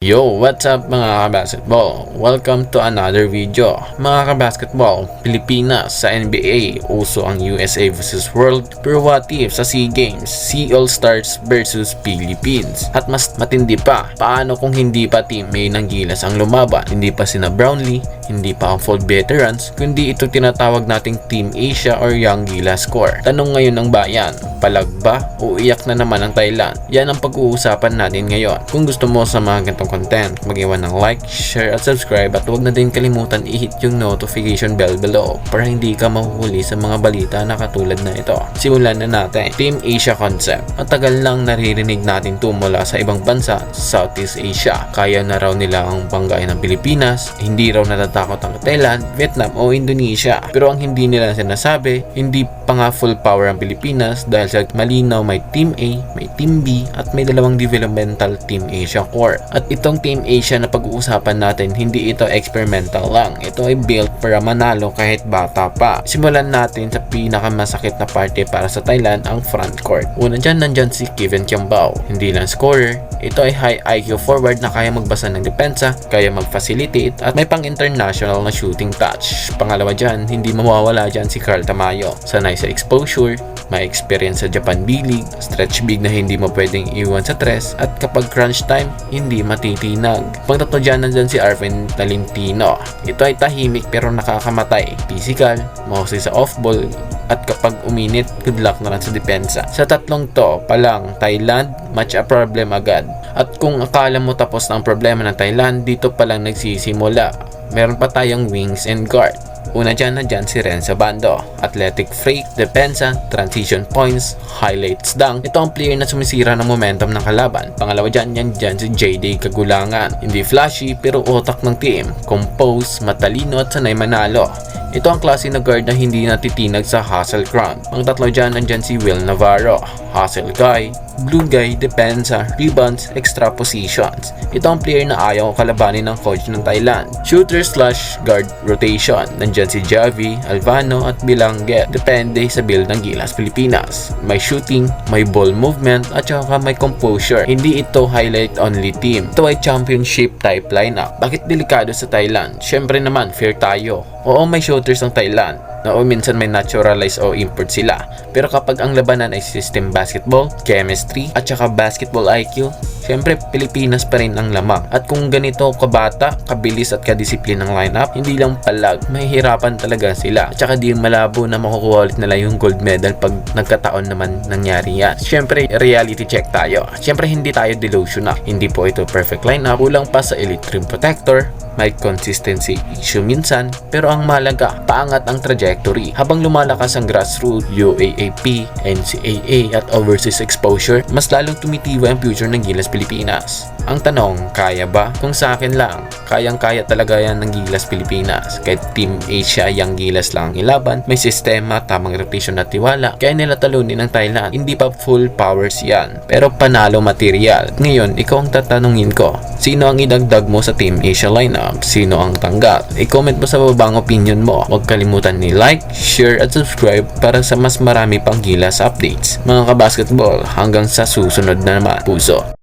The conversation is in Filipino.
Yo, what's up mga kabasketball? Welcome to another video. Mga kabasketball, Pilipinas sa NBA, uso ang USA vs World. Pero what if sa SEA Games, SEA All-Stars vs Philippines? At mas matindi pa, paano kung hindi pa Team A ng Gilas ang lumaban? Hindi pa sina Brownlee, hindi pa ang full veterans, kundi ito tinatawag nating Team Asia or Young Gilas Core. Tanong ngayon ng bayan, palag ba o iyak na naman ang Thailand? Yan ang pag-uusapan natin ngayon. Kung gusto mo sa mga ganitong content, mag-iwan ng like, share at subscribe at huwag na din kalimutan i-hit yung notification bell below para hindi ka mahuhuli sa mga balita na katulad na ito. Simulan na natin. Team Asia concept. Matagal lang naririnig natin ito mula sa ibang bansa sa Southeast Asia. Kaya na raw nila ang banggain ng Pilipinas, hindi raw natatakot ang Thailand, Vietnam o Indonesia. Pero ang hindi nila sinasabi, hindi pa nga full power ang Pilipinas dahil sa malinaw may Team A, may Team B at may dalawang developmental Team Asia core. At itong Team Asia na pag-uusapan natin, hindi ito experimental lang. Ito ay built para manalo kahit bata pa. Simulan natin sa pinakamasakit na parte para sa Thailand, ang front court. Una dyan, nandyan si Kevin Kiambao. Hindi lang scorer, ito ay high IQ forward na kaya magbasa ng depensa, kaya mag-facilitate at may pang-international na shooting touch. Pangalawa dyan, hindi mawawala dyan si Carl Tamayo. Sanay sa exposure, may experience sa Japan B-League, stretch big na hindi mo pwedeng iwan sa tres, at kapag crunch time, hindi matitinag. Pangtatlo dyan, nandyan si Arvin Talentino. Ito ay tahimik pero nakakamatay. Physical, mahusay sa off-ball, at kapag uminit, good luck na lang sa depensa. Sa tatlong to pa lang, Thailand, match a problem agad. At kung akala mo tapos na ang problema ng Thailand, dito pa lang nagsisimula. Meron pa tayong wings and guard. Una dyan na dyan si Renzo Bando. Athletic freak, depensa, transition points, highlights dunk. Ito ang player na sumisira ng momentum ng kalaban. Pangalawa dyan si JD Kagulangan. Hindi flashy pero utak ng team. Compose, matalino at sanay manalo. Ito ang klase na guard na hindi natitinag sa hustle ground. Ang tatlo dyan, nandyan si Will Navarro. Hustle guy, blue guy, depensa, rebounds, extra positions. Ito ang player na ayaw kalabanin ng coach ng Thailand. Shooter slash guard rotation. Nandyan si Javi, Alvano at Bilangget. Depende sa build ng Gilas Pilipinas. May shooting, may ball movement at saka may composure. Hindi ito highlight only team. Ito ay championship type lineup. Bakit delikado sa Thailand? Syempre naman, fair tayo. Oo, may shooters ng Thailand na minsan may naturalize o import sila. Pero kapag ang labanan ay system basketball, chemistry, at saka basketball IQ, syempre Pilipinas pa rin ang lamang. At kung ganito kabata, kabilis at kadisiplin ng lineup, hindi lang palag, mahihirapan talaga sila. At saka di malabo na makukuha ulit nila yung gold medal pag nagkataon naman nangyari yan. Syempre reality check tayo. Syempre hindi tayo delusional. Hindi po ito perfect lineup, kulang pa sa elite rim protector, may consistency issue minsan, pero ang mahalaga, paangat ang trajectory. Habang lumalakas ang grassroots, UAAP, NCAA at overseas exposure, mas lalong tumitibay ang future ng Gilas Pilipinas. Ang tanong, kaya ba? Kung sa akin lang, kayang-kaya talaga yan ng Gilas Pilipinas. Kahit Team Asia, Young Gilas lang ang ilaban, may sistema, tamang rotation at tiwala, kaya nila talunin ng Thailand. Hindi pa full powers yan, pero panalo material. Ngayon, ikaw ang tatanungin ko, sino ang idagdag mo sa Team Asia lineup? Sino ang tanggal? I-comment mo sa baba ang opinion mo. Huwag kalimutan ni like, share at subscribe para sa mas marami pang Gilas updates. Mga kabasketball, hanggang sa susunod na naman. Puso.